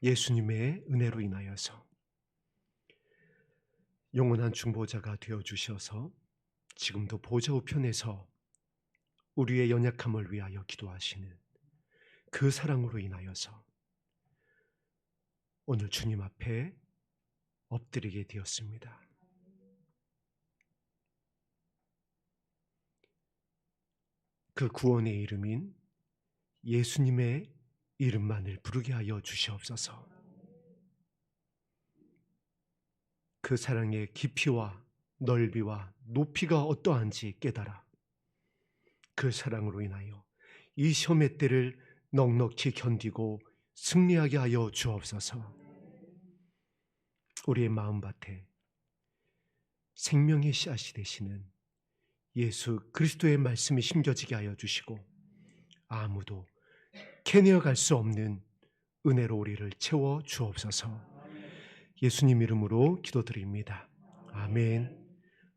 예수님의 은혜로 인하여서 영원한 중보자가 되어주셔서 지금도 보좌 우편에서 우리의 연약함을 위하여 기도하시는 그 사랑으로 인하여서 오늘 주님 앞에 엎드리게 되었습니다. 그 구원의 이름인 예수님의 이름만을 부르게 하여 주시옵소서. 그 사랑의 깊이와 넓이와 높이가 어떠한지 깨달아 그 사랑으로 인하여 이 시험의 때를 넉넉히 견디고 승리하게 하여 주옵소서. 우리의 마음밭에 생명의 씨앗이 되시는 예수 그리스도의 말씀이 심겨지게 하여 주시고 아무도 캐내어 갈 수 없는 은혜로 우리를 채워 주옵소서. 예수님 이름으로 기도드립니다. 아멘.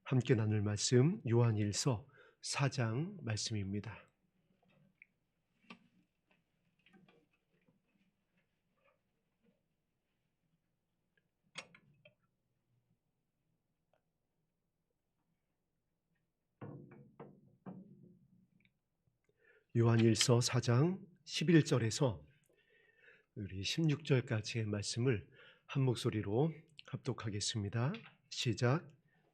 함께 나눌 말씀 요한일서 4장 말씀입니다. 요한일서 4장 11절에서 우리 16절까지의 말씀을 한 목소리로 합독하겠습니다. 시작.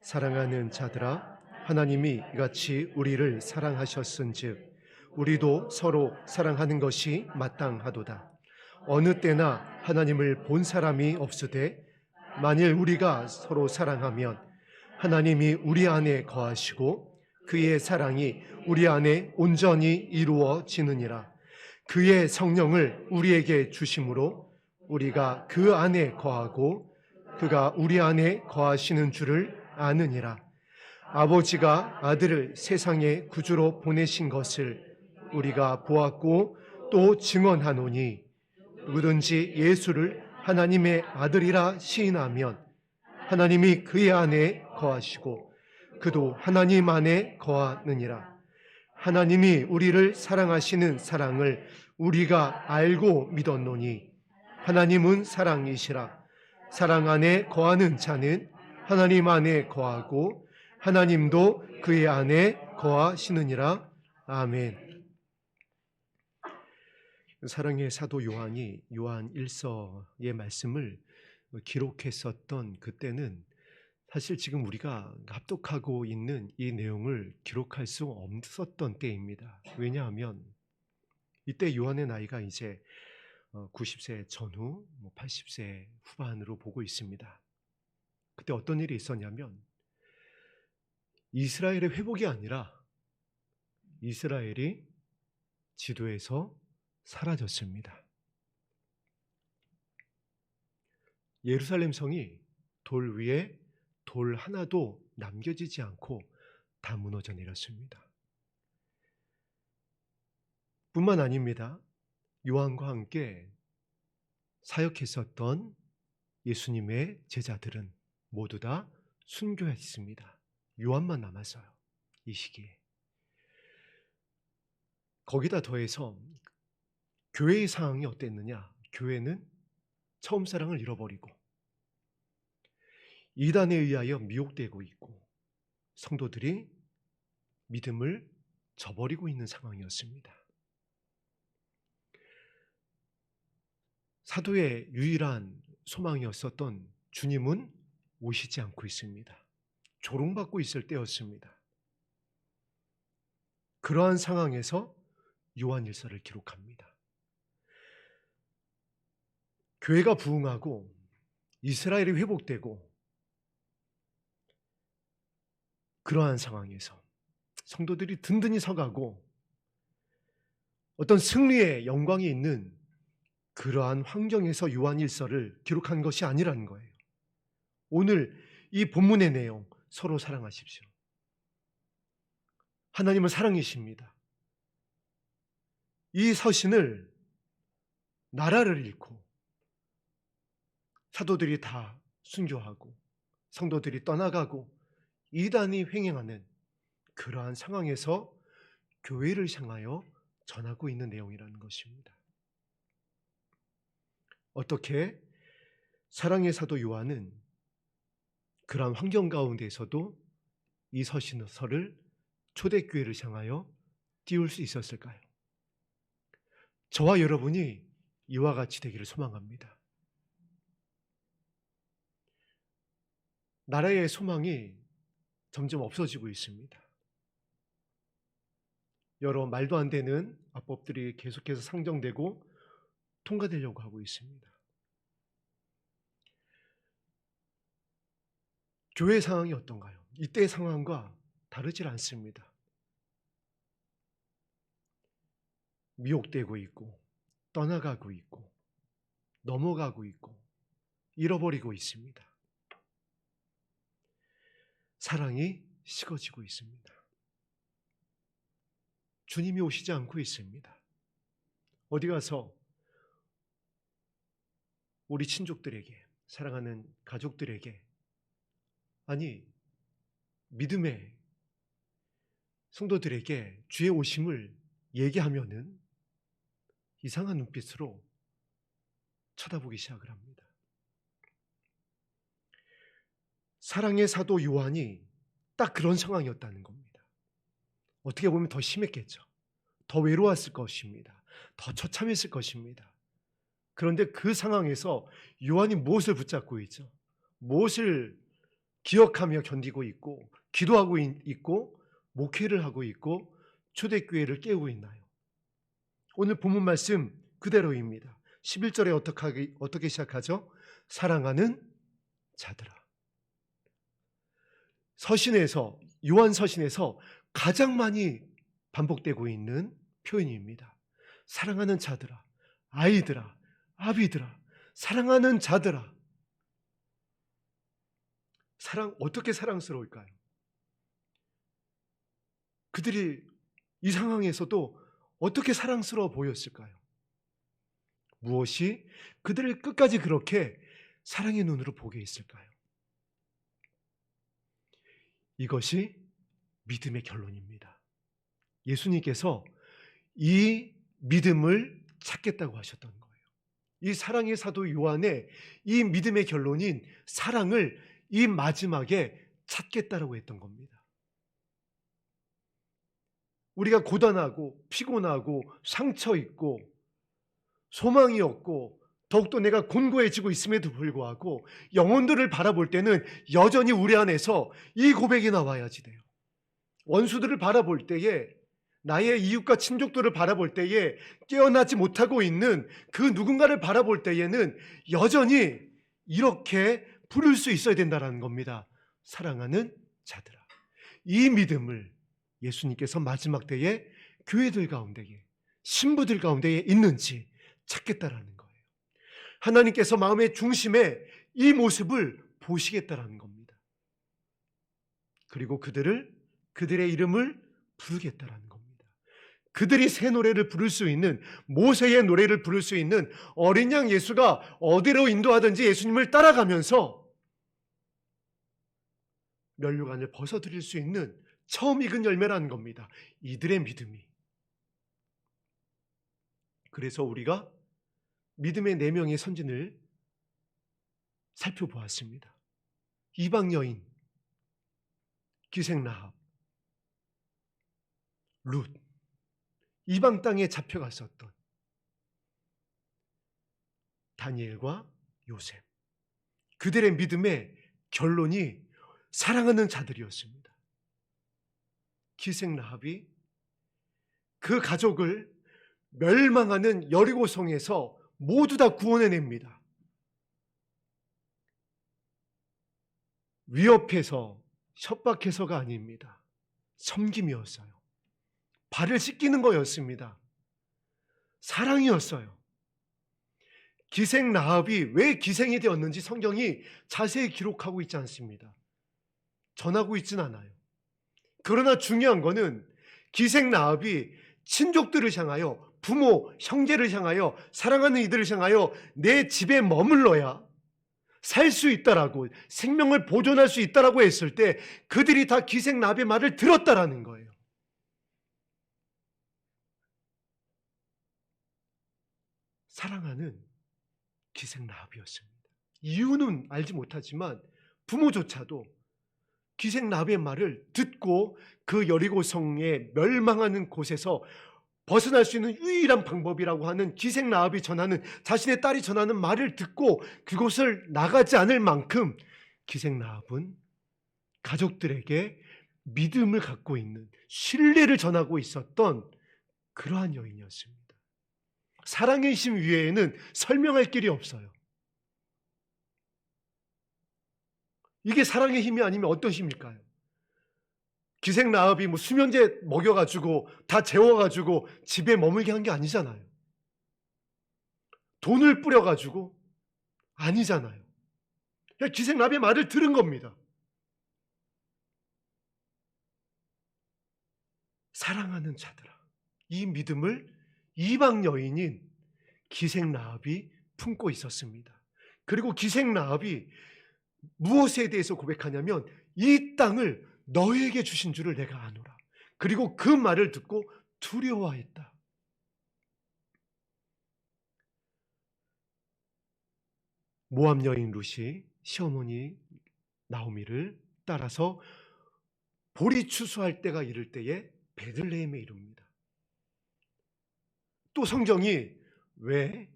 사랑하는 자들아, 하나님이 이같이 우리를 사랑하셨은즉 우리도 서로 사랑하는 것이 마땅하도다. 어느 때나 하나님을 본 사람이 없으되 만일 우리가 서로 사랑하면 하나님이 우리 안에 거하시고 그의 사랑이 우리 안에 온전히 이루어지느니라. 그의 성령을 우리에게 주심으로 우리가 그 안에 거하고 그가 우리 안에 거하시는 줄을 아느니라. 아버지가 아들을 세상의 구주로 보내신 것을 우리가 보았고 또 증언하노니 누구든지 예수를 하나님의 아들이라 시인하면 하나님이 그의 안에 거하시고 그도 하나님 안에 거하느니라. 하나님이 우리를 사랑하시는 사랑을 우리가 알고 믿었노니 하나님은 사랑이시라. 사랑 안에 거하는 자는 하나님 안에 거하고 하나님도 그의 안에 거하시느니라. 아멘. 사랑의 사도 요한이 요한 1서의 말씀을 기록했었던 그때는 사실 지금 우리가 합독하고 있는 이 내용을 기록할 수 없었던 때입니다. 왜냐하면 이때 요한의 나이가 이제 90세 전후 80세 후반으로 보고 있습니다. 그때 어떤 일이 있었냐면 이스라엘의 회복이 아니라 이스라엘이 지도에서 사라졌습니다. 예루살렘 성이 돌 위에 돌 하나도 남겨지지 않고 다 무너져 내렸습니다. 뿐만 아닙니다. 요한과 함께 사역했었던 예수님의 제자들은 모두 다 순교했습니다. 요한만 남았어요. 이 시기에. 거기다 더해서 교회의 상황이 어땠느냐? 교회는 처음 사랑을 잃어버리고 이단에 의하여 미혹되고 있고 성도들이 믿음을 저버리고 있는 상황이었습니다. 사도의 유일한 소망이었었던 주님은 오시지 않고 있습니다. 조롱받고 있을 때였습니다. 그러한 상황에서 요한일서를 기록합니다. 교회가 부흥하고 이스라엘이 회복되고 그러한 상황에서 성도들이 든든히 서가고 어떤 승리의 영광이 있는 그러한 환경에서 요한일서를 기록한 것이 아니라는 거예요. 오늘 이 본문의 내용, 서로 사랑하십시오. 하나님은 사랑이십니다. 이 서신을 나라를 잃고 사도들이 다 순교하고 성도들이 떠나가고 이단이 횡행하는 그러한 상황에서 교회를 향하여 전하고 있는 내용이라는 것입니다. 어떻게 사랑의 사도 요한은 그러한 환경 가운데에서도 이 서신서를 초대교회를 향하여 띄울 수 있었을까요? 저와 여러분이 이와 같이 되기를 소망합니다. 나라의 소망이 점점 없어지고 있습니다. 여러 말도 안 되는 악법들이 계속해서 상정되고 통과되려고 하고 있습니다. 교회 상황이 어떤가요? 이때의 상황과 다르질 않습니다. 미혹되고 있고 떠나가고 있고 넘어가고 있고 잃어버리고 있습니다. 사랑이 식어지고 있습니다. 주님이 오시지 않고 있습니다. 어디 가서 우리 친족들에게, 사랑하는 가족들에게, 아니 믿음의 성도들에게 주의 오심을 얘기하면은 이상한 눈빛으로 쳐다보기 시작을 합니다. 사랑의 사도 요한이 딱 그런 상황이었다는 겁니다. 어떻게 보면 더 심했겠죠. 더 외로웠을 것입니다. 더 처참했을 것입니다. 그런데 그 상황에서 요한이 무엇을 붙잡고 있죠? 무엇을 기억하며 견디고 있고 기도하고 있고 목회를 하고 있고 초대교회를 깨우고 있나요? 오늘 본문 말씀 그대로입니다. 11절에 어떻게 시작하죠? 사랑하는 자들아. 서신에서, 요한 서신에서 가장 많이 반복되고 있는 표현입니다. 사랑하는 자들아, 아이들아, 아비들아, 사랑하는 자들아. 어떻게 사랑스러울까요? 그들이 이 상황에서도 어떻게 사랑스러워 보였을까요? 무엇이 그들을 끝까지 그렇게 사랑의 눈으로 보게 했을까요? 이것이 믿음의 결론입니다. 예수님께서 이 믿음을 찾겠다고 하셨던 거예요. 이 사랑의 사도 요한의 이 믿음의 결론인 사랑을 이 마지막에 찾겠다라고 했던 겁니다. 우리가 고단하고 피곤하고 상처 있고 소망이 없고 더욱더 내가 곤고해지고 있음에도 불구하고 영혼들을 바라볼 때는 여전히 우리 안에서 이 고백이 나와야지 돼요. 원수들을 바라볼 때에, 나의 이웃과 친족들을 바라볼 때에 깨어나지 못하고 있는 그 누군가를 바라볼 때에는 여전히 이렇게 부를 수 있어야 된다는 겁니다. 사랑하는 자들아. 이 믿음을 예수님께서 마지막 때에 교회들 가운데에, 신부들 가운데에 있는지 찾겠다라는 거예요. 하나님께서 마음의 중심에 이 모습을 보시겠다라는 겁니다. 그리고 그들의 이름을 부르겠다라는 겁니다. 그들이 새 노래를 부를 수 있는, 모세의 노래를 부를 수 있는 어린 양 예수가 어디로 인도하든지 예수님을 따라가면서 면류관을 벗어드릴 수 있는 처음 익은 열매라는 겁니다. 이들의 믿음이. 그래서 우리가 믿음의 4명의 선진을 살펴보았습니다. 이방 여인, 기생 라합, 룻, 이방 땅에 잡혀갔었던 다니엘과 요셉. 그들의 믿음의 결론이 사랑하는 자들이었습니다. 기생 라합이 그 가족을 멸망하는 여리고성에서 모두 다 구원해냅니다. 위협해서 협박해서가 아닙니다. 섬김이었어요. 발을 씻기는 거였습니다. 사랑이었어요. 기생 라합이 왜 기생이 되었는지 성경이 자세히 기록하고 있지 않습니다. 전하고 있진 않아요. 그러나 중요한 거는 기생 라합이 친족들을 향하여, 부모, 형제를 향하여, 사랑하는 이들을 향하여 내 집에 머물러야 살 수 있다라고, 생명을 보존할 수 있다라고 했을 때 그들이 다 기생 라합의 말을 들었다라는 거예요. 사랑하는 기생 라합이었습니다. 이유는 알지 못하지만 부모조차도 기생 라합의 말을 듣고 그 여리고성에 멸망하는 곳에서 벗어날 수 있는 유일한 방법이라고 하는 기생 라합이 전하는, 자신의 딸이 전하는 말을 듣고 그곳을 나가지 않을 만큼 기생 라합은 가족들에게 믿음을 갖고 있는, 신뢰를 전하고 있었던 그러한 여인이었습니다. 사랑의 힘 위에는 설명할 길이 없어요. 이게 사랑의 힘이 아니면 어떤 힘일까요? 기생 라합이 뭐 수면제 먹여가지고 다 재워가지고 집에 머물게 한 게 아니잖아요. 돈을 뿌려가지고 아니잖아요. 그냥 기생 라합의 말을 들은 겁니다. 사랑하는 자들아, 이 믿음을 이방 여인인 기생 라합이 품고 있었습니다. 그리고 기생 라합이 무엇에 대해서 고백하냐면 이 땅을 너에게 주신 줄을 내가 아노라. 그리고 그 말을 듣고 두려워했다. 모압 여인 룻이 시어머니 나오미를 따라서 보리 추수할 때가 이를 때에 베들레헴에 이릅니다. 또 성경이 왜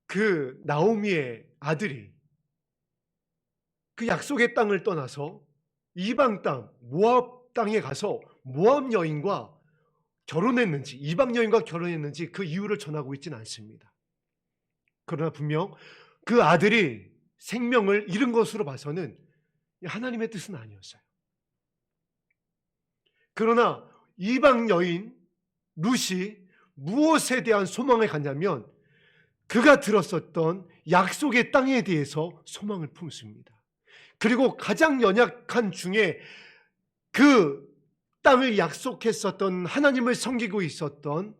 그 나오미의 아들이 그 약속의 땅을 떠나서 이방 땅 모압 땅에 가서 모압 여인과 결혼했는지, 이방 여인과 결혼했는지 그 이유를 전하고 있지는 않습니다. 그러나 분명 그 아들이 생명을 잃은 것으로 봐서는 하나님의 뜻은 아니었어요. 그러나 이방 여인 룻이 무엇에 대한 소망을 갖냐면 그가 들었었던 약속의 땅에 대해서 소망을 품습니다. 그리고 가장 연약한 중에 그 땅을 약속했었던, 하나님을 섬기고 있었던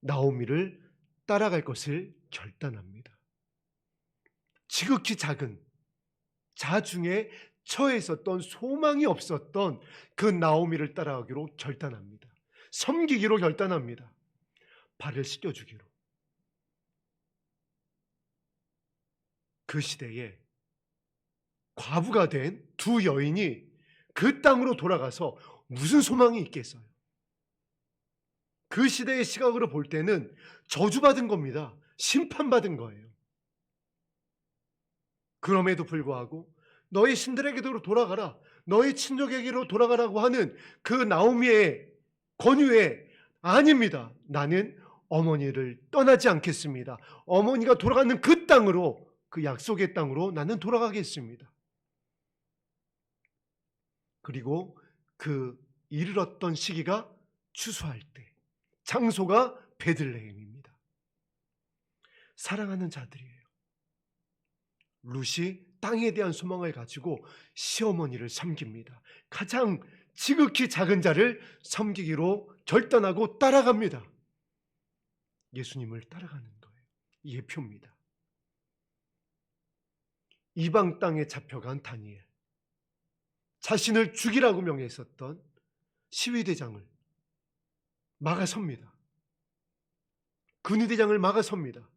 나오미를 따라갈 것을 결단합니다. 지극히 작은 자중에 처해 있었던, 소망이 없었던 그 나오미를 따라가기로 결단합니다. 섬기기로 결단합니다. 발을 씻겨주기로. 그 시대에 과부가 된 두 여인이 그 땅으로 돌아가서 무슨 소망이 있겠어요? 그 시대의 시각으로 볼 때는 저주받은 겁니다. 심판받은 거예요. 그럼에도 불구하고 너희 신들에게로 돌아가라, 너희 친족에게로 돌아가라고 하는 그 나오미의 권유에 아닙니다. 나는 어머니를 떠나지 않겠습니다. 어머니가 돌아가는 그 땅으로, 그 약속의 땅으로 나는 돌아가겠습니다. 그리고 그 이르렀던 시기가 추수할 때, 장소가 베들레헴입니다. 사랑하는 자들이에요. 룻이 땅에 대한 소망을 가지고 시어머니를 섬깁니다. 가장 지극히 작은 자를 섬기기로 결단하고 따라갑니다. 예수님을 따라가는 거예요. 예표입니다. 이방 땅에 잡혀간 다니엘, 자신을 죽이라고 명했었던 시위대장을 막아섭니다. 근위대장을 막아섭니다.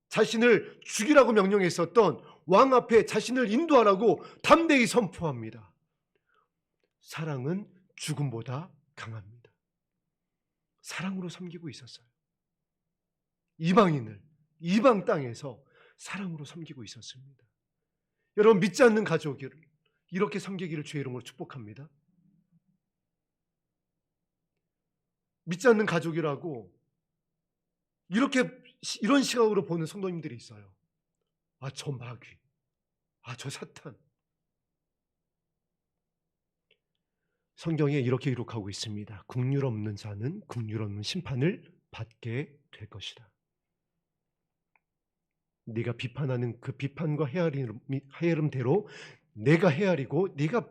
자신을 죽이라고 명령했었던 왕 앞에 자신을 인도하라고 담대히 선포합니다. 사랑은 죽음보다 강합니다. 사랑으로 섬기고 있었어요. 이방인을 이방 땅에서 사랑으로 섬기고 있었습니다. 여러분, 믿지 않는 가족을 이렇게 섬기기를 주의 이름으로 축복합니다. 믿지 않는 가족이라고 이런 시각으로 보는 성도님들이 있어요. 아, 저 마귀, 아, 저 사탄. 성경에 이렇게 기록하고 있습니다. 긍휼 없는 자는 긍휼 없는 심판을 받게 될 것이다. 네가 비판하는 그 비판과 헤아림대로 내가 헤아리고 네가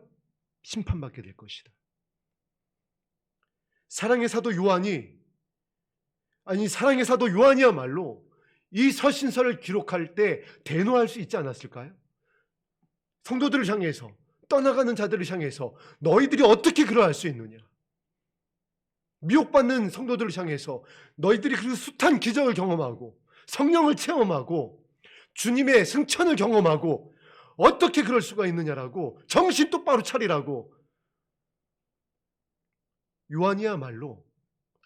심판받게 될 것이다. 사랑의 사도 요한이야말로 이 서신서를 기록할 때 대노할 수 있지 않았을까요? 성도들을 향해서, 떠나가는 자들을 향해서 너희들이 어떻게 그러할 수 있느냐? 미혹받는 성도들을 향해서 너희들이 그 숱한 기적을 경험하고 성령을 체험하고 주님의 승천을 경험하고 어떻게 그럴 수가 있느냐라고 정신 똑바로 차리라고 요한이야말로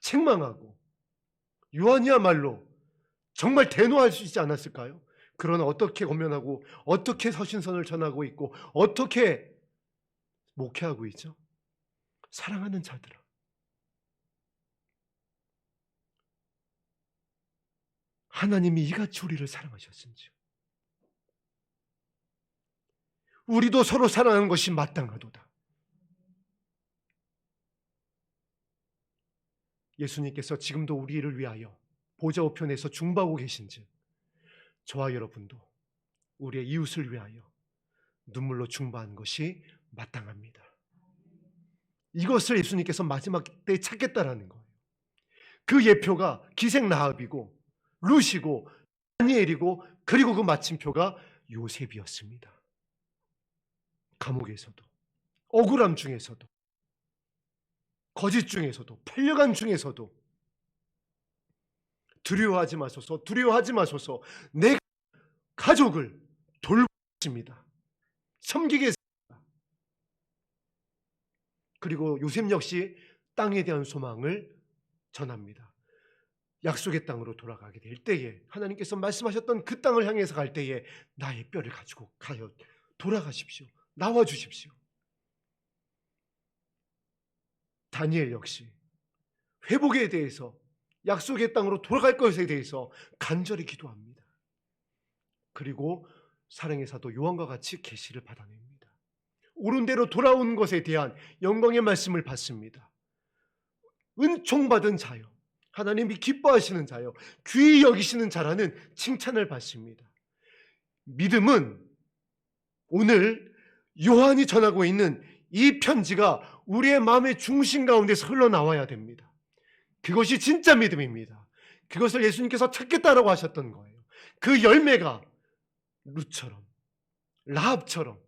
책망하고 요한이야말로 정말 대노할 수 있지 않았을까요? 그러나 어떻게 권면하고 어떻게 서신선을 전하고 있고 어떻게 목회하고 있죠? 사랑하는 자들아, 하나님이 이같이 우리를 사랑하셨은지 우리도 서로 사랑하는 것이 마땅하도다. 예수님께서 지금도 우리를 위하여 보좌 우편에서 중보하고 계신즉 저와 여러분도 우리의 이웃을 위하여 눈물로 중보하는 것이 마땅합니다. 이것을 예수님께서 마지막 때에 찾겠다라는 거예요. 그 예표가 기생 라합이고 룻이고 다니엘이고 그리고 그 마침표가 요셉이었습니다. 감옥에서도 억울함 중에서도 거짓 중에서도 팔려간 중에서도 두려워하지 마소서 내 가족을 돌보십니다. 섬기겠습니다. 그리고 요셉 역시 땅에 대한 소망을 전합니다. 약속의 땅으로 돌아가게 될 때에 하나님께서 말씀하셨던 그 땅을 향해서 갈 때에 나의 뼈를 가지고 가요 돌아가십시오. 나와 주십시오. 다니엘 역시 회복에 대해서 약속의 땅으로 돌아갈 것에 대해서 간절히 기도합니다. 그리고 사랑의 사도 요한과 같이 계시를 받아냅니다. 옳은 대로 돌아온 것에 대한 영광의 말씀을 받습니다. 은총 받은 자요, 하나님이 기뻐하시는 자요, 귀히 여기시는 자라는 칭찬을 받습니다. 믿음은 오늘 요한이 전하고 있는 이 편지가 우리의 마음의 중심 가운데서 흘러나와야 됩니다. 그것이 진짜 믿음입니다. 그것을 예수님께서 찾겠다라고 하셨던 거예요. 그 열매가 룻처럼, 라합처럼,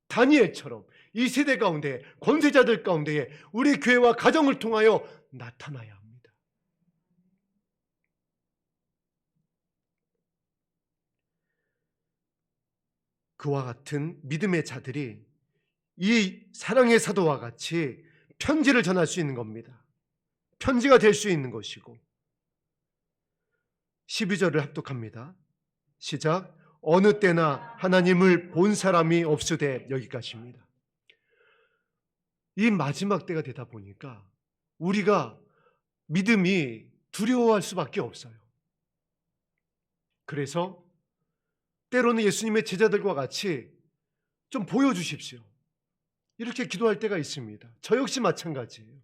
다니엘처럼 이 세대 가운데, 권세자들 가운데에 우리 교회와 가정을 통하여 나타나야 합니다. 그와 같은 믿음의 자들이 이 사랑의 사도와 같이 편지를 전할 수 있는 겁니다. 편지가 될 수 있는 것이고 12절을 합독합니다. 시작. 어느 때나 하나님을 본 사람이 없으되, 여기까지입니다. 이 마지막 때가 되다 보니까 우리가 믿음이 두려워할 수밖에 없어요. 그래서 때로는 예수님의 제자들과 같이 좀 보여주십시오, 이렇게 기도할 때가 있습니다. 저 역시 마찬가지예요.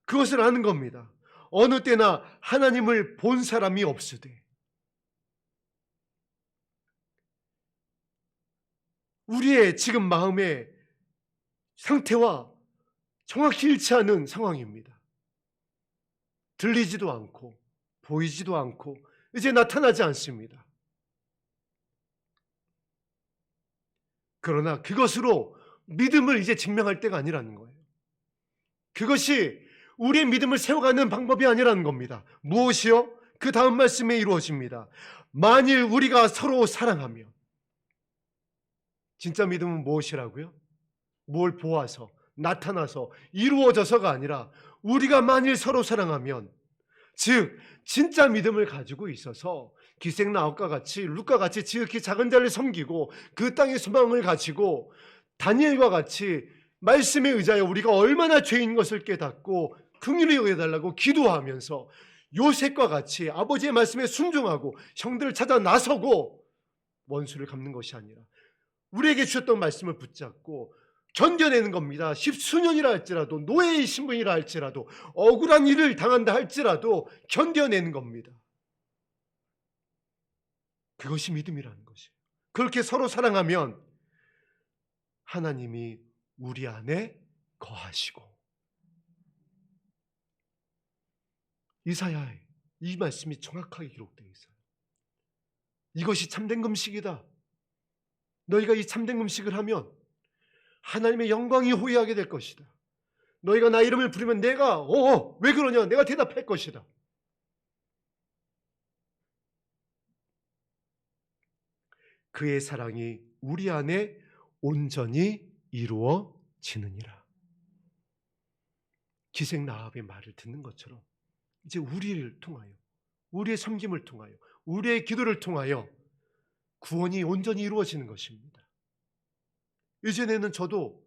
그것을 아는 겁니다. 어느 때나 하나님을 본 사람이 없으되, 우리의 지금 마음의 상태와 정확히 일치하는 상황입니다. 들리지도 않고 보이지도 않고 이제 나타나지 않습니다. 그러나 그것으로 믿음을 이제 증명할 때가 아니라는 거예요. 그것이 우리의 믿음을 세워가는 방법이 아니라는 겁니다. 무엇이요? 그 다음 말씀에 이루어집니다. 만일 우리가 서로 사랑하면. 진짜 믿음은 무엇이라고요? 뭘 보아서, 나타나서, 이루어져서가 아니라 우리가 만일 서로 사랑하면, 즉 진짜 믿음을 가지고 있어서 기생 라합과 같이, 룻과 같이 지극히 작은 자를 섬기고 그 땅의 소망을 가지고 다니엘과 같이 말씀에 의지하여 우리가 얼마나 죄인 것을 깨닫고 긍휼히 여겨달라고 기도하면서 요셉과 같이 아버지의 말씀에 순종하고 형들을 찾아 나서고 원수를 갚는 것이 아니라 우리에게 주셨던 말씀을 붙잡고 견뎌내는 겁니다. 십수년이라 할지라도, 노예의 신분이라 할지라도, 억울한 일을 당한다 할지라도 견뎌내는 겁니다. 그것이 믿음이라는 것이에요. 그렇게 서로 사랑하면 하나님이 우리 안에 거하시고, 이사야에 이 말씀이 정확하게 기록되어 있어요. 이것이 참된 금식이다. 너희가 이 참된 금식을 하면 하나님의 영광이 호위하게 될 것이다. 너희가 나 이름을 부르면 내가 왜 그러냐? 내가 대답할 것이다. 그의 사랑이 우리 안에 온전히 이루어지느니라. 기생 라합의 말을 듣는 것처럼 이제 우리를 통하여, 우리의 섬김을 통하여, 우리의 기도를 통하여 구원이 온전히 이루어지는 것입니다. 이전에는 저도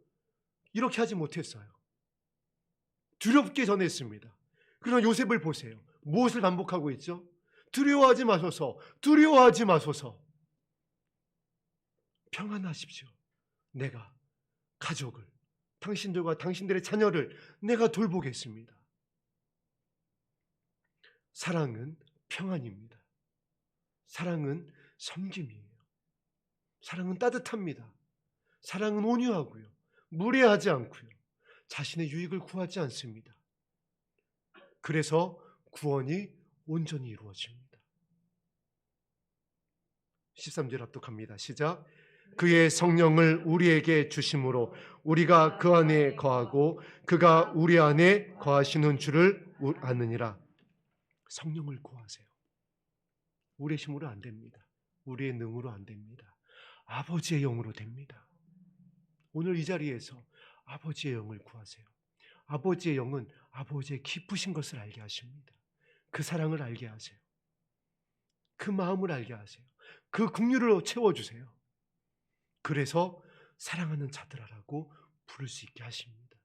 이렇게 하지 못했어요. 두렵게 전했습니다. 그러나 요셉을 보세요. 무엇을 반복하고 있죠? 두려워하지 마소서, 두려워하지 마소서. 평안하십시오. 내가 가족을, 당신들과 당신들의 자녀를 내가 돌보겠습니다. 사랑은 평안입니다. 사랑은 섬김이에요. 사랑은 따뜻합니다. 사랑은 온유하고요. 무례하지 않고요. 자신의 유익을 구하지 않습니다. 그래서 구원이 온전히 이루어집니다. 13절 합독합니다. 시작. 그의 성령을 우리에게 주심으로 우리가 그 안에 거하고 그가 우리 안에 거하시는 줄을 아느니라. 성령을 구하세요. 우리의 힘으로 안 됩니다. 우리의 능으로 안 됩니다. 아버지의 영으로 됩니다. 오늘 이 자리에서 아버지의 영을 구하세요. 아버지의 영은 아버지의 기쁘신 것을 알게 하십니다. 그 사랑을 알게 하세요. 그 마음을 알게 하세요. 그 긍휼으로 채워주세요. 그래서 사랑하는 자들아라고 부를 수 있게 하십니다.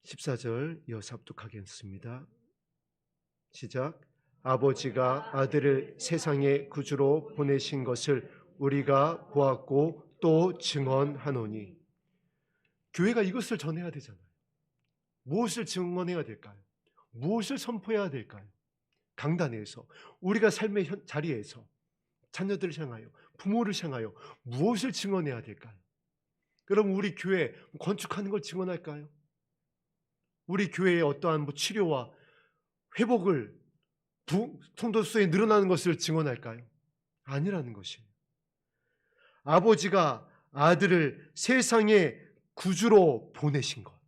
14절 이어서 합독하겠습니다. 시작. 아버지가 아들을 세상의 구주로 보내신 것을 우리가 보았고 또 증언하노니. 교회가 이것을 전해야 되잖아요. 무엇을 증언해야 될까요? 무엇을 선포해야 될까요? 강단에서, 우리가 삶의 자리에서 자녀들을 향하여, 부모를 향하여 무엇을 증언해야 될까요? 그럼 우리 교회 건축하는 걸 증언할까요? 우리 교회의 어떠한 치료와 회복을 성도 수에 늘어나는 것을 증언할까요? 아니라는 것이에요. 아버지가 아들을 세상의 구주로 보내신 것,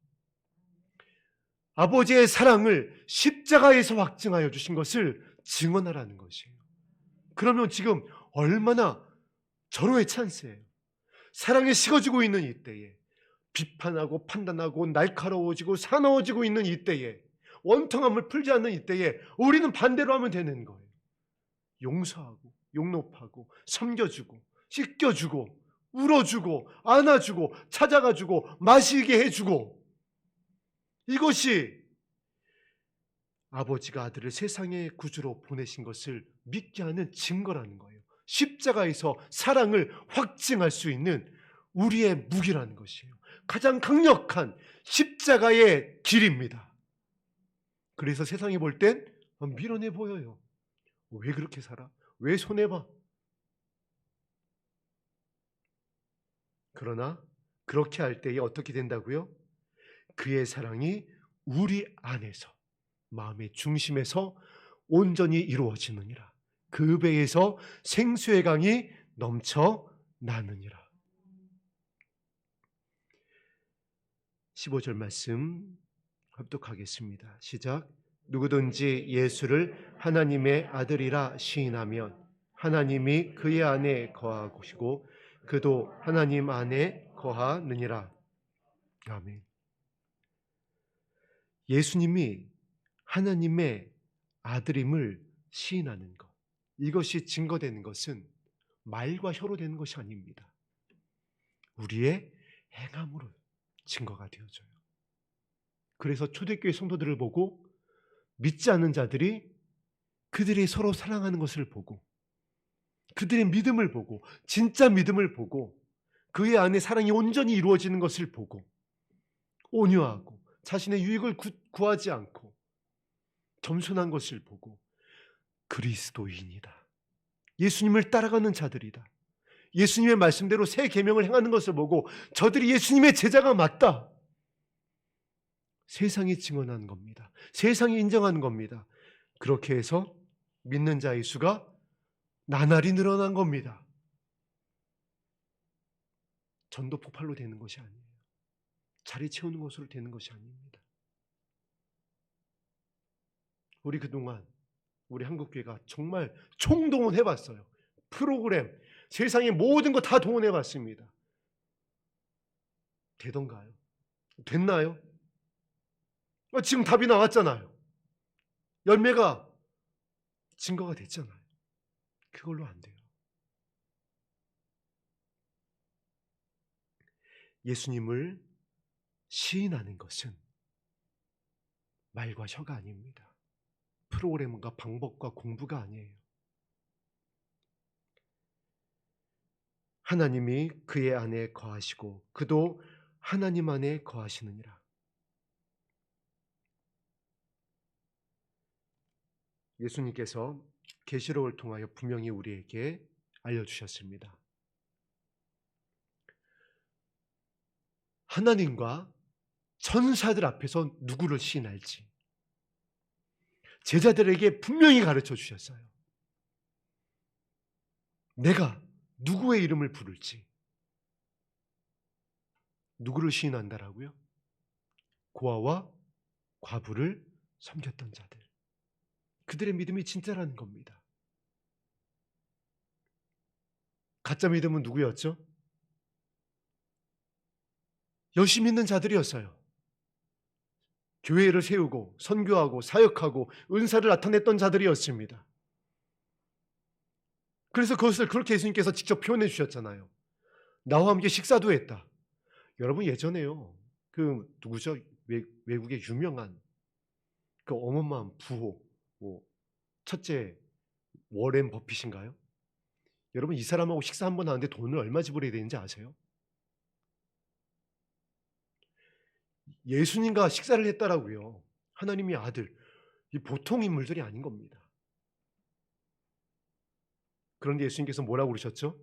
아버지의 사랑을 십자가에서 확증하여 주신 것을 증언하라는 것이에요. 그러면 지금 얼마나 절호의 찬스예요. 사랑에 식어지고 있는 이때에, 비판하고 판단하고 날카로워지고 사나워지고 있는 이때에, 원통함을 풀지 않는 이때에 우리는 반대로 하면 되는 거예요. 용서하고 용납하고 섬겨주고 씻겨주고 울어주고 안아주고 찾아가주고 마시게 해주고, 이것이 아버지가 아들을 세상의 구주로 보내신 것을 믿게 하는 증거라는 거예요. 십자가에서 사랑을 확증할 수 있는 우리의 무기라는 것이에요. 가장 강력한 십자가의 길입니다. 그래서 세상이 볼 땐 미련해 보여요. 왜 그렇게 살아? 왜 손해봐? 그러나 그렇게 할 때에 어떻게 된다고요? 그의 사랑이 우리 안에서, 마음의 중심에서 온전히 이루어지느니라. 그 배에서 생수의 강이 넘쳐나느니라. 15절 말씀 합독하겠습니다. 시작. 누구든지 예수를 하나님의 아들이라 시인하면 하나님이 그의 안에 거하시고 그도 하나님 안에 거하느니라. 아멘. 예수님이 하나님의 아들임을 시인하는 것, 이것이 증거되는 것은 말과 혀로 되는 것이 아닙니다. 우리의 행함으로 증거가 되어져요. 그래서 초대교회 성도들을 보고 믿지 않는 자들이 그들이 서로 사랑하는 것을 보고, 그들의 믿음을 보고, 진짜 믿음을 보고, 그의 안에 사랑이 온전히 이루어지는 것을 보고, 온유하고 자신의 유익을 구하지 않고 겸손한 것을 보고, 그리스도인이다, 예수님을 따라가는 자들이다, 예수님의 말씀대로 새 계명을 행하는 것을 보고 저들이 예수님의 제자가 맞다, 세상이 증언하는 겁니다. 세상이 인정하는 겁니다. 그렇게 해서 믿는 자의 수가 나날이 늘어난 겁니다. 전도 폭발로 되는 것이 아니에요. 자리 채우는 것으로 되는 것이 아닙니다. 우리 그동안 우리 한국교회가 정말 총동원해봤어요. 프로그램, 세상의 모든 거 다 동원해봤습니다. 되던가요? 됐나요? 지금 답이 나왔잖아요. 열매가 증거가 됐잖아요. 그걸로 안 돼요. 예수님을 시인하는 것은 말과 혀가 아닙니다. 프로그램과 방법과 공부가 아니에요. 하나님이 그의 안에 거하시고 그도 하나님 안에 거하시느니라. 예수님께서 계시록을 통하여 분명히 우리에게 알려주셨습니다. 하나님과 천사들 앞에서 누구를 시인할지 제자들에게 분명히 가르쳐 주셨어요. 내가 누구의 이름을 부를지. 누구를 시인한다라고요? 고아와 과부를 섬겼던 자들. 그들의 믿음이 진짜라는 겁니다. 가짜 믿음은 누구였죠? 열심히 믿는 자들이었어요. 교회를 세우고 선교하고 사역하고 은사를 나타냈던 자들이었습니다. 그래서 그것을 그렇게 예수님께서 직접 표현해 주셨잖아요. 나와 함께 식사도 했다. 여러분 예전에요. 그 누구죠? 외국의 유명한 그 어마어마한 부호, 첫째 워렌 버핏인가요? 여러분 이 사람하고 식사 한번 하는데 돈을 얼마 지불해야 되는지 아세요? 예수님과 식사를 했다라고요. 하나님의 아들. 이 보통 인물들이 아닌 겁니다. 그런데 예수님께서 뭐라고 그러셨죠?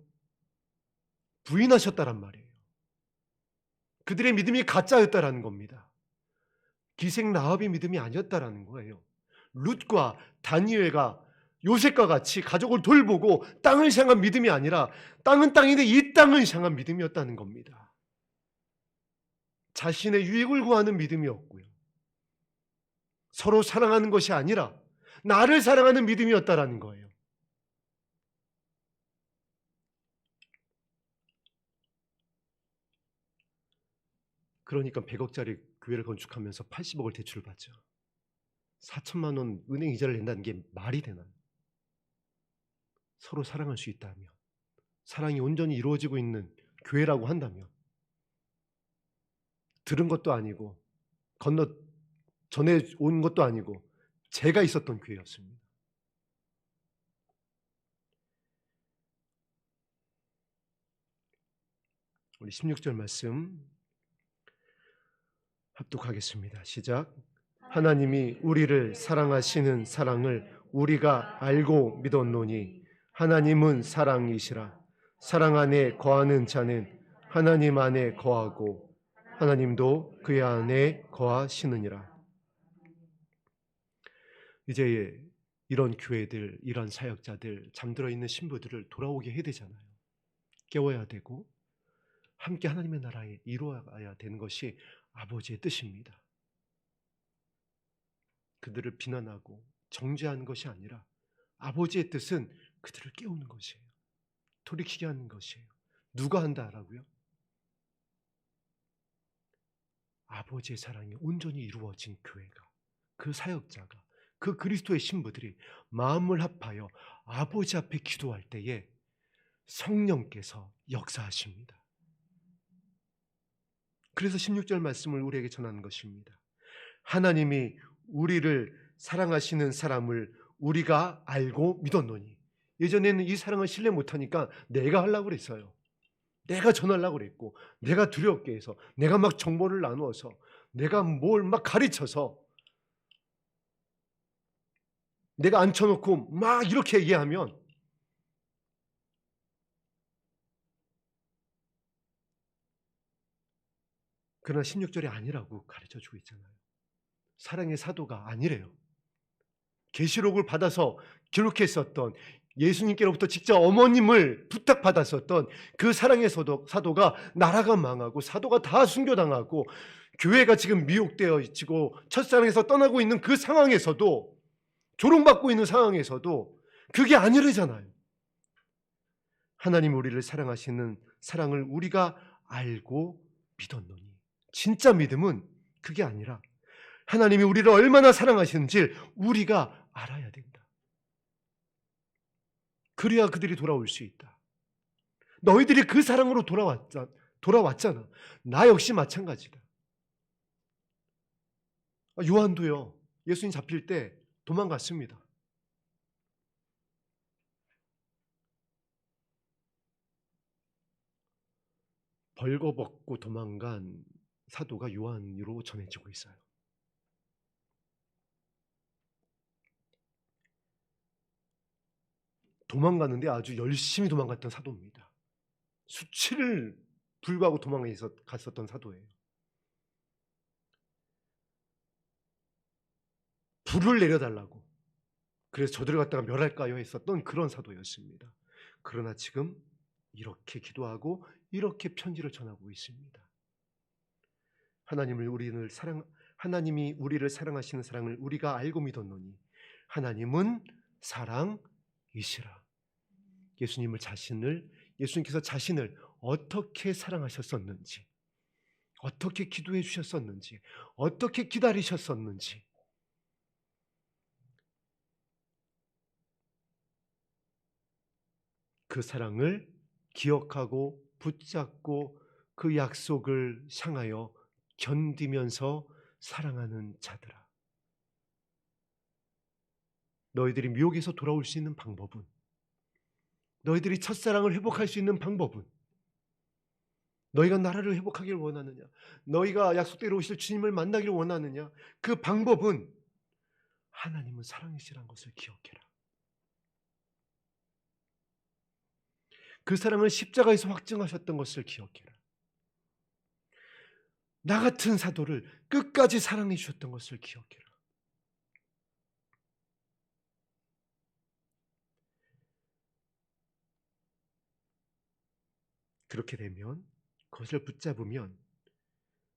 부인하셨다란 말이에요. 그들의 믿음이 가짜였다라는 겁니다. 기생 라합의 믿음이 아니었다라는 거예요. 룻과 다니엘과 요셉과 같이 가족을 돌보고 땅을 향한 믿음이 아니라 땅은 땅인데 이 땅을 향한 믿음이었다는 겁니다. 자신의 유익을 구하는 믿음이었고요. 서로 사랑하는 것이 아니라 나를 사랑하는 믿음이었다라는 거예요. 그러니까 100억짜리 교회를 건축하면서 80억을 대출을 받죠. 4천만 원 은행 이자를 낸다는 게 말이 되나요? 서로 사랑할 수 있다면, 사랑이 온전히 이루어지고 있는 교회라고 한다면, 들은 것도 아니고 전해 온 것도 아니고 제가 있었던 교회였습니다. 우리 16절 말씀 합독하겠습니다. 시작. 하나님이 우리를 사랑하시는 사랑을 우리가 알고 믿었노니 하나님은 사랑이시라. 사랑 안에 거하는 자는 하나님 안에 거하고 하나님도 그의 안에 거하시느니라. 이제 이런 교회들, 이런 사역자들, 잠들어 있는 신부들을 돌아오게 해야 되잖아요. 깨워야 되고 함께 하나님의 나라에 이루어야 되는 것이 아버지의 뜻입니다. 그들을 비난하고 정죄하는 것이 아니라 아버지의 뜻은 그들을 깨우는 것이에요. 돌이키게 하는 것이에요. 누가 한다라고요? 아버지의 사랑이 온전히 이루어진 교회가, 그 사역자가, 그 그리스도의 신부들이 마음을 합하여 아버지 앞에 기도할 때에 성령께서 역사하십니다. 그래서 16절 말씀을 우리에게 전하는 것입니다. 하나님이 우리를 사랑하시는 사람을 우리가 알고 믿었노니. 예전에는 이 사랑을 신뢰 못하니까 내가 하려고 그랬어요. 내가 전하려고 그랬고, 내가 두렵게 해서, 내가 막 정보를 나누어서, 내가 뭘 막 가르쳐서, 내가 앉혀놓고 막 이렇게 얘기하면 그러나 16절이 아니라고 가르쳐주고 있잖아요. 사랑의 사도가 아니래요. 계시록을 받아서 기록했었던, 예수님께로부터 직접 어머님을 부탁받았었던 그 사랑의 사도가 나라가 망하고 사도가 다 순교당하고 교회가 지금 미혹되어 있고 첫사랑에서 떠나고 있는 그 상황에서도 조롱받고 있는 상황에서도 그게 아니르잖아요. 하나님 우리를 사랑하시는 사랑을 우리가 알고 믿었노니. 진짜 믿음은 그게 아니라 하나님이 우리를 얼마나 사랑하시는지 우리가 알아야 된다. 그래야 그들이 돌아올 수 있다. 너희들이 그 사랑으로 돌아왔잖아. 나 역시 마찬가지다. 요한도요. 예수님 잡힐 때 도망갔습니다. 벌거벗고 도망간 사도가 요한으로 전해지고 있어요. 도망갔는데 아주 열심히 도망갔던 사도입니다. 수치를 불구하고 갔었던 사도예요. 불을 내려달라고, 그래서 저들을 갖다가 멸할까요 했었던 그런 사도였습니다. 그러나 지금 이렇게 기도하고 이렇게 편지를 전하고 있습니다. 하나님이 우리를 사랑하시는 사랑을 우리가 알고 믿었노니 하나님은 사랑이시라. 예수님께서 자신을 어떻게 사랑하셨었는지, 어떻게 기도해 주셨었는지, 어떻게 기다리셨었는지, 그 사랑을 기억하고 붙잡고 그 약속을 향하여 견디면서 사랑하는 자들아, 너희들이 미혹에서 돌아올 수 있는 방법은, 너희들이 첫사랑을 회복할 수 있는 방법은, 너희가 나라를 회복하기를 원하느냐, 너희가 약속대로 오실 주님을 만나기를 원하느냐, 그 방법은 하나님은 사랑이시라는 것을 기억해라. 그 사랑을 십자가에서 확증하셨던 것을 기억해라. 나 같은 사도를 끝까지 사랑해 주셨던 것을 기억해라. 그렇게 되면, 그것을 붙잡으면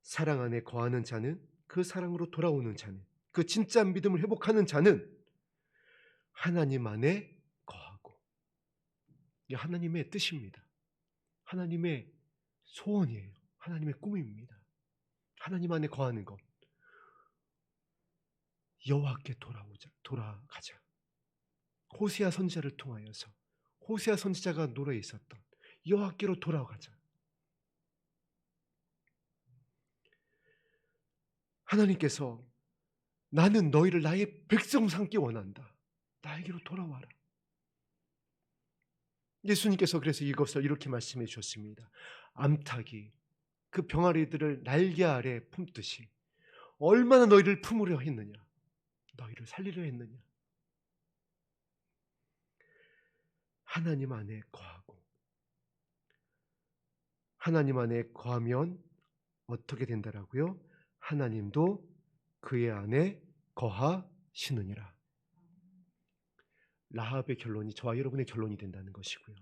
사랑 안에 거하는 자는, 그 사랑으로 돌아오는 자는, 그 진짜 믿음을 회복하는 자는 하나님 안에 거하고, 이게 하나님의 뜻입니다. 하나님의 소원이에요. 하나님의 꿈입니다. 하나님 안에 거하는 것. 여호와께 돌아가자. 호세아 선지자를 통하여서 호세아 선지자가 노래에 있었던 여호와께로 돌아가자. 하나님께서 나는 너희를 나의 백성 삼기 원한다. 나에게로 돌아와라. 예수님께서 그래서 이것을 이렇게 말씀해 주셨습니다. 암탉이 그 병아리들을 날개 아래 품듯이 얼마나 너희를 품으려 했느냐, 너희를 살리려 했느냐. 하나님 안에 거하고, 하나님 안에 거하면 어떻게 된다라고요? 하나님도 그의 안에 거하시느니라. 라합의 결론이 저와 여러분의 결론이 된다는 것이고요.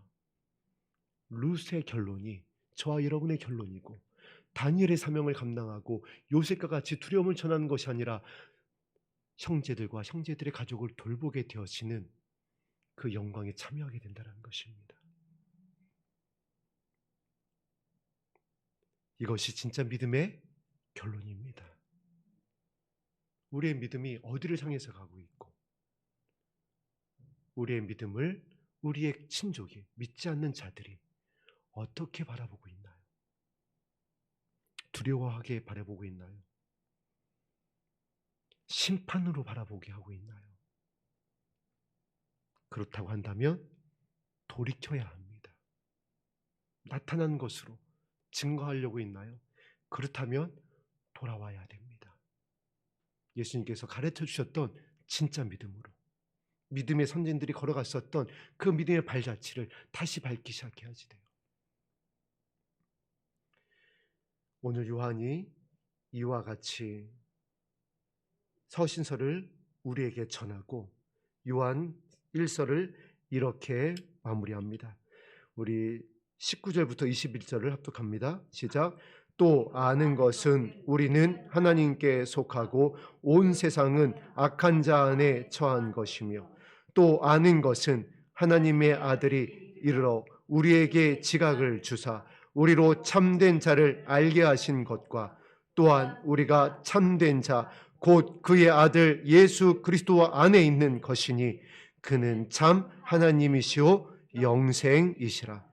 룻의 결론이 저와 여러분의 결론이고, 다니엘의 사명을 감당하고 요셉과 같이 두려움을 전하는 것이 아니라 형제들과 형제들의 가족을 돌보게 되어지는 그 영광에 참여하게 된다는 것입니다. 이것이 진짜 믿음의 결론입니다. 우리의 믿음이 어디를 향해서 가고 있고, 우리의 믿음을 우리의 친족이, 믿지 않는 자들이 어떻게 바라보고 있나요? 두려워하게 바라보고 있나요? 심판으로 바라보게 하고 있나요? 그렇다고 한다면 돌이켜야 합니다. 나타난 것으로 증거하려고 있나요? 그렇다면 돌아와야 됩니다. 예수님께서 가르쳐 주셨던 진짜 믿음으로, 믿음의 선진들이 걸어갔었던 그 믿음의 발자취를 다시 밟기 시작해야지 돼요. 오늘 요한이 이와 같이 서신서를 우리에게 전하고 요한 1서를 이렇게 마무리합니다. 우리 19절부터 21절을 합독합니다. 시작. 또 아는 것은 우리는 하나님께 속하고 온 세상은 악한 자 안에 처한 것이며, 또 아는 것은 하나님의 아들이 이르러 우리에게 지각을 주사 우리로 참된 자를 알게 하신 것과, 또한 우리가 참된 자 곧 그의 아들 예수 그리스도 안에 있는 것이니 그는 참 하나님이시오 영생이시라.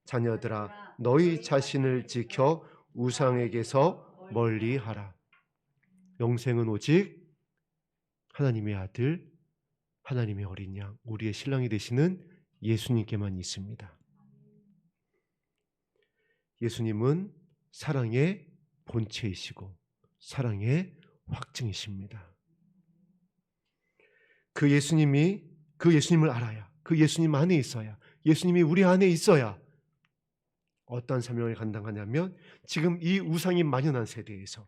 자녀들아, 너희 자신을 지켜 우상에게서 멀리하라. 영생은 오직 하나님의 아들, 하나님의 어린 양, 우리의 신랑이 되시는 예수님께만 있습니다. 예수님은 사랑의 본체이시고 사랑의 확증이십니다. 그 예수님을 알아야, 그 예수님 안에 있어야, 예수님이 우리 안에 있어야 어떤 사명을 감당하냐면, 지금 이 우상이 만연한 세대에서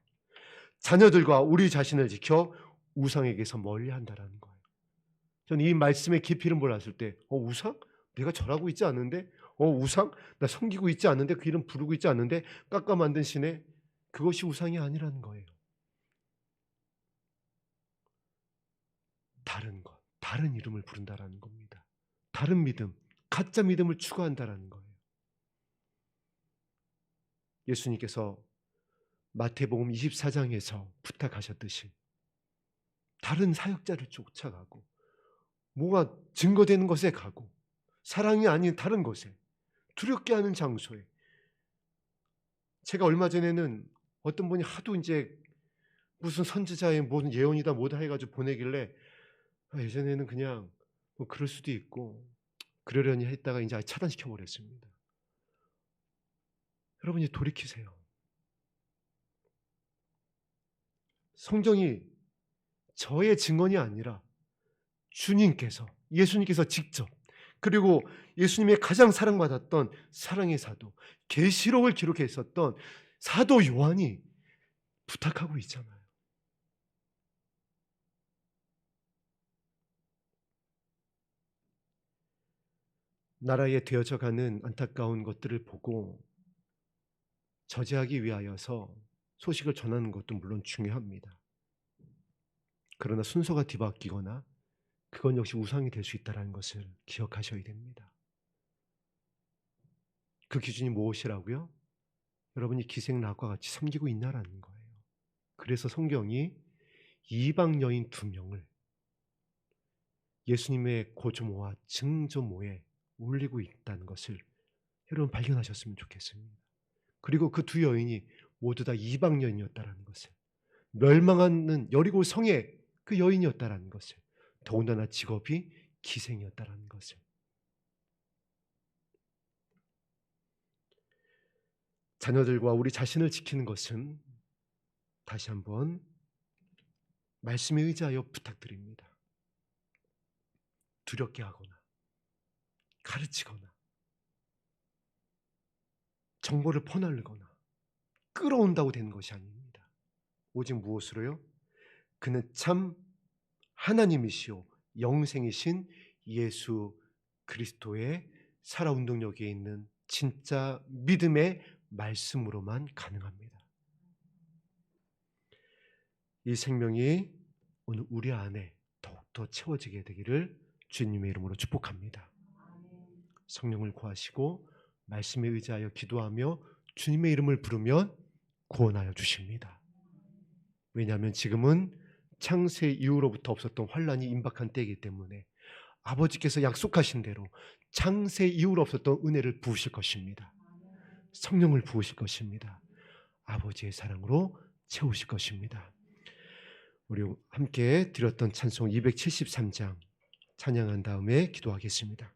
자녀들과 우리 자신을 지켜 우상에게서 멀리한다라는 거예요. 저는 이 말씀의 깊이를 몰랐을 때, 우상? 내가 절하고 있지 않는데? 우상? 나 섬기고 있지 않는데? 그 이름 부르고 있지 않는데? 깎아 만든 신에 그것이 우상이 아니라는 거예요. 다른 것, 다른 이름을 부른다라는 겁니다. 다른 믿음, 가짜 믿음을 추구한다라는 거예요. 예수님께서 마태복음 24장에서 부탁하셨듯이 다른 사역자를 쫓아가고 뭐가 증거되는 것에 가고 사랑이 아닌 다른 곳에, 두렵게 하는 장소에. 제가 얼마 전에는 어떤 분이 하도 이제 무슨 선지자의 무슨 예언이다 뭐다 해가지고 보내길래, 예전에는 그냥 뭐 그럴 수도 있고 그러려니 했다가 이제 차단시켜 버렸습니다. 여러분이 돌이키세요. 성경이 저의 증언이 아니라 주님께서, 예수님께서 직접, 그리고 예수님의 가장 사랑받았던 사랑의 사도, 계시록을 기록했었던 사도 요한이 부탁하고 있잖아요. 나라에 되어져가는 안타까운 것들을 보고 저지하기 위하여서 소식을 전하는 것도 물론 중요합니다. 그러나 순서가 뒤바뀌거나 그건 역시 우상이 될 수 있다는 것을 기억하셔야 됩니다. 그 기준이 무엇이라고요? 여러분이 기생락과 같이 섬기고 있나라는 거예요. 그래서 성경이 이방 여인 2명을 예수님의 고조모와 증조모에 올리고 있다는 것을 여러분 발견하셨으면 좋겠습니다. 그리고 그 2 여인이 모두 다 이방 여인이었다는 것을, 멸망하는 여리고 성의 그 여인이었다는 것을, 더군다나 직업이 기생이었다는 것을. 자녀들과 우리 자신을 지키는 것은 다시 한번 말씀에 의지하여 부탁드립니다. 두렵게 하거나 가르치거나 정보를 퍼나르거나 끌어온다고 되는 것이 아닙니다. 오직 무엇으로요? 그는 참 하나님이시오 영생이신 예수 그리스도의 살아운동력에 있는 진짜 믿음의 말씀으로만 가능합니다. 이 생명이 오늘 우리 안에 더욱더 채워지게 되기를 주님의 이름으로 축복합니다. 성령을 구하시고 말씀에 의지하여 기도하며 주님의 이름을 부르면 구원하여 주십니다. 왜냐하면 지금은 창세 이후로부터 없었던 환란이 임박한 때이기 때문에 아버지께서 약속하신 대로 창세 이후로 없었던 은혜를 부으실 것입니다. 성령을 부으실 것입니다. 아버지의 사랑으로 채우실 것입니다. 우리 함께 드렸던 찬송 273장 찬양한 다음에 기도하겠습니다.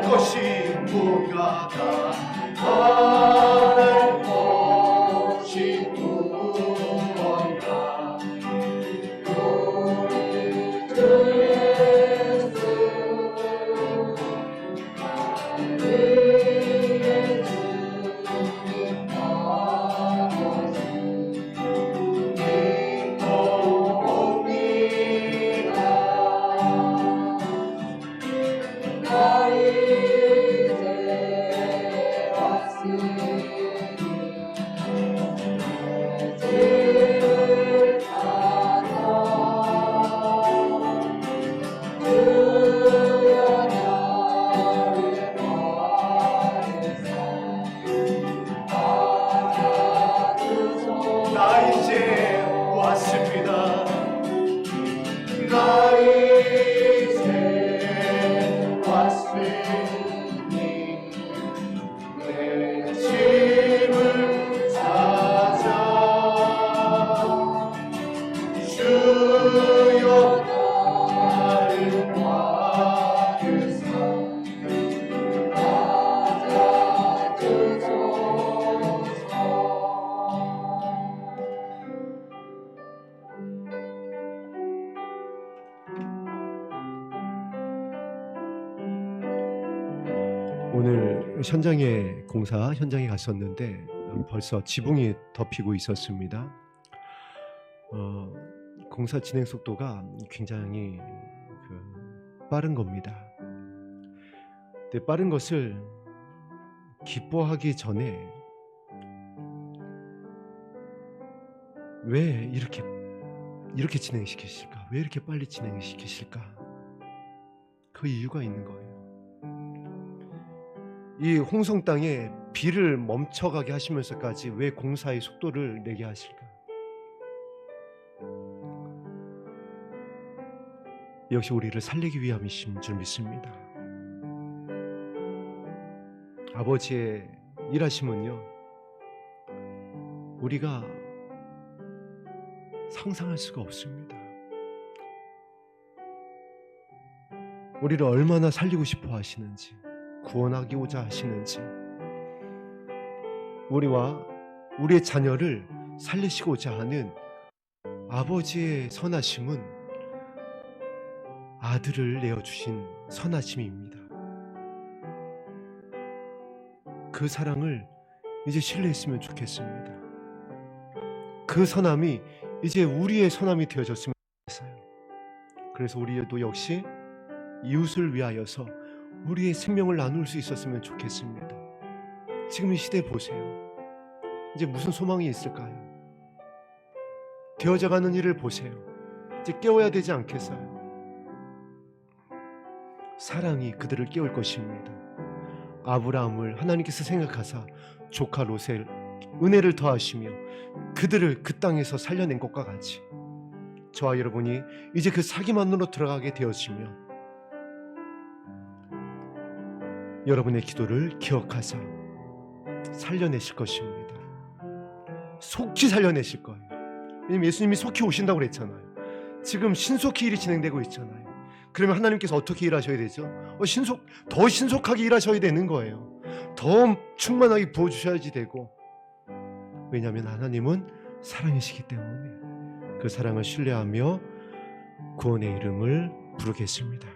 것이 무가다 할 것이 무언가 나 이제 왔습니다. 나 이제 왔으니 내 집을 찾아 주여 나를 받으사 오늘 공사 현장에 갔었는데 벌써 지붕이 덮이고 있었습니다. 공사 진행 속도가 굉장히 빠른 겁니다. 근데 빠른 것을 기뻐하기 전에 왜 이렇게 진행시키실까? 왜 이렇게 빨리 진행시키실까? 그 이유가 있는 거예요. 이 홍성 땅에 비를 멈춰가게 하시면서까지 왜 공사의 속도를 내게 하실까? 역시 우리를 살리기 위함이신 줄 믿습니다. 아버지의 일하심은요, 우리가 상상할 수가 없습니다. 우리를 얼마나 살리고 싶어 하시는지, 구원하고자 하시는지, 우리와 우리의 자녀를 살리시고자 하는 아버지의 선하심은 아들을 내어주신 선하심입니다. 그 사랑을 이제 신뢰했으면 좋겠습니다. 그 선함이 이제 우리의 선함이 되어졌으면 좋겠어요. 그래서 우리도 역시 이웃을 위하여서 우리의 생명을 나눌 수 있었으면 좋겠습니다. 지금 이 시대 보세요. 이제 무슨 소망이 있을까요? 되어져가는 일을 보세요. 이제 깨워야 되지 않겠어요? 사랑이 그들을 깨울 것입니다. 아브라함을 하나님께서 생각하사 조카 롯에 은혜를 더하시며 그들을 그 땅에서 살려낸 것과 같이 저와 여러분이 이제 그 사귐 안으로 들어가게 되어지며 여러분의 기도를 기억하사 살려내실 것입니다. 속히 살려내실 거예요. 왜냐면 예수님이 속히 오신다고 그랬잖아요. 지금 신속히 일이 진행되고 있잖아요. 그러면 하나님께서 어떻게 일하셔야 되죠? 더 신속하게 일하셔야 되는 거예요. 더 충만하게 부어주셔야지 되고, 왜냐하면 하나님은 사랑이시기 때문에 그 사랑을 신뢰하며 구원의 이름을 부르겠습니다.